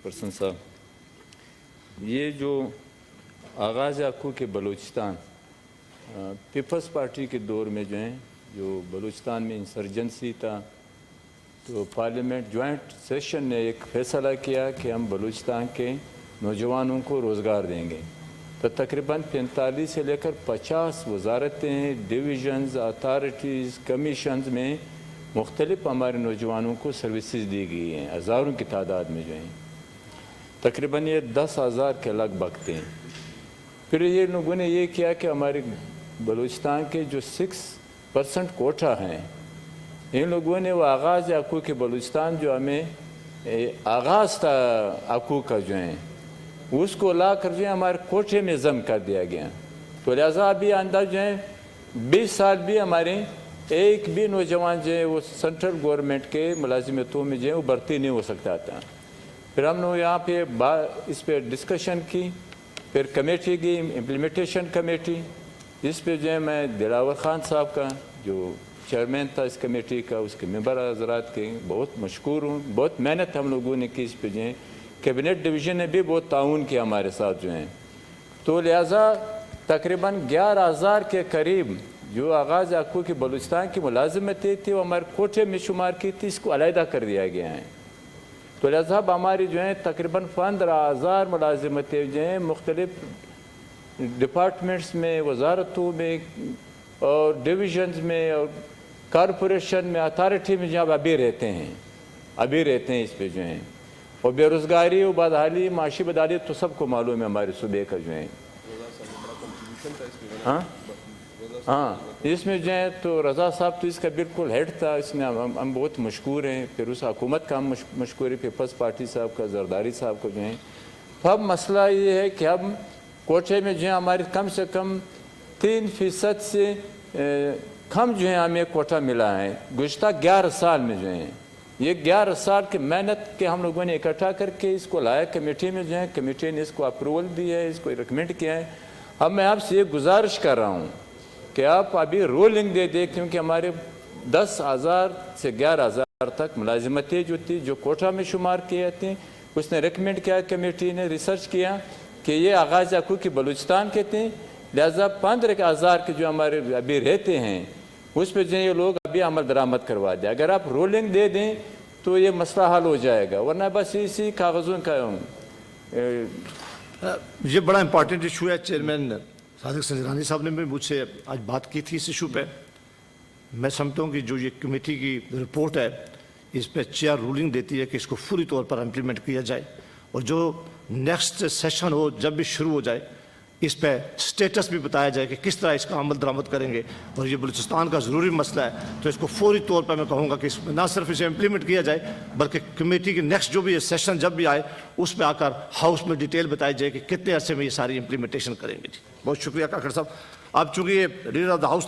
Chairperson صاحب، یہ جو آغاز آکو کے بلوچستان پیپلز پارٹی کے دور میں جو ہیں جو بلوچستان میں انسرجنسی تھا، تو پارلیمنٹ جوائنٹ سیشن نے ایک فیصلہ کیا کہ ہم بلوچستان کے نوجوانوں کو روزگار دیں گے. تو تقریباً 45 سے لے کر 50 وزارتیں، ڈویژنز، اتھارٹیز، کمیشنز میں مختلف ہمارے نوجوانوں کو سروسز دی گئی ہیں، ہزاروں کی تعداد میں جو ہیں. تقریباً یہ 10,000 کے لگ بھگ تھے. پھر یہ لوگوں نے یہ کیا کہ ہمارے بلوچستان کے جو 6% کوٹا ہیں، ان لوگوں نے وہ آغاز آکو کے بلوچستان جو ہمیں آغاز تھا آکو کا جو ہیں، اس کو لا کر جو ہے ہمارے کوٹے میں ضم کر دیا گیا. تو لہٰذا ابھی انداز جو ہے 20 سال بھی ہمارے ایک بھی نوجوان جو ہے وہ سینٹرل گورنمنٹ کے ملازمتوں میں جو ہے وہ بھرتی نہیں ہو سکتا تھا. پھر ہم نے یہاں پہ اس پہ ڈسکشن کی، پھر کمیٹی کی امپلیمنٹیشن کمیٹی، جس پہ جو ہے میں دلاور خان صاحب کا جو چیئرمین تھا اس کمیٹی کا، اس کے ممبر حضرات کے بہت مشکور ہوں. بہت محنت ہم لوگوں نے کی اس پہ جو ہے. کیبنٹ ڈویژن نے بھی بہت تعاون کیا ہمارے ساتھ جو ہیں. تو لہٰذا تقریباً 11,000 کے قریب جو آغاز آکو کی بلوچستان کی ملازمتیں تھی وہ ہمارے کوٹے میں شمار کی تھی، اس کو علیحدہ کر دیا گیا ہے. تو لہٰذا اب ہماری جو ہیں تقریباً 15,000 ملازمتیں جو ہیں مختلف ڈپارٹمنٹس میں، وزارتوں میں اور ڈویژنز میں اور کارپوریشن میں، اتھارٹی میں جہاں ابھی رہتے ہیں اس پہ جو ہیں. اور بے روزگاری و بدحالی، معاشی بدحالی تو سب کو معلوم ہے ہمارے صوبے کا جو ہے. ہاں اس میں جو ہے تو رضا صاحب تو اس کا بالکل ہیڈ تھا، اس میں ہم بہت مشکور ہیں. پھر اس حکومت کا ہم مشکور ہے، پیپلز پارٹی صاحب کا، زرداری صاحب کا جو ہیں. تو اب مسئلہ یہ ہے کہ اب کوٹے میں جو ہے ہمارے کم سے کم 3% سے کم جو ہے ہمیں کوٹا ملا ہے گزشتہ 11 سال میں جو ہیں. یہ 11 سال کی محنت کے ہم لوگوں نے اکٹھا کر کے اس کو لایا کمیٹی میں جو ہے. کمیٹی نے اس کو اپروول دی ہے، اس کو ریکمنڈ کیا ہے. اب میں آپ سے یہ گزارش کر رہا ہوں کہ آپ ابھی رولنگ دے دیں، کیونکہ ہمارے 10,000 سے 11,000 تک ملازمتیں جو تھی جو کوٹا میں شمار کیے تھے، اس نے ریکمنڈ کیا، کمیٹی نے ریسرچ کیا کہ یہ آغاز آکو کی بلوچستان کے تھے. لہٰذا 15,000 کے جو ہمارے ابھی رہتے ہیں اس پہ جو یہ لوگ ابھی عمل درآمد کروا دیں. اگر آپ رولنگ دے دیں تو یہ مسئلہ حل ہو جائے گا، ورنہ بس اسی کاغذوں کا یہ بڑا امپورٹنٹ ایشو ہے. چیئرمین صادق سنجرانی صاحب نے بھی مجھ سے آج بات کی تھی اس ایشو پہ. میں سمجھتا ہوں کہ جو یہ کمیٹی کی رپورٹ ہے اس پہ چیئر رولنگ دیتی ہے کہ اس کو فوری طور پر امپلیمنٹ کیا جائے، اور جو نیکسٹ سیشن ہو جب بھی شروع ہو جائے اس پہ سٹیٹس بھی بتایا جائے کہ کس طرح اس کا عمل درآمد کریں گے. اور یہ بلوچستان کا ضروری مسئلہ ہے تو اس کو فوری طور پر میں کہوں گا کہ اس میں نہ صرف اسے امپلیمنٹ کیا جائے بلکہ کمیٹی کی نیکسٹ جو بھی یہ سیشن جب بھی آئے اس پہ آ کر ہاؤس میں ڈیٹیل بتائی جائے کہ کتنے عرصے میں یہ ساری امپلیمنٹیشن کریں گے. جی بہت شکریہ کاکڑ صاحب. اب چونکہ یہ لیڈر آف دا ہاؤس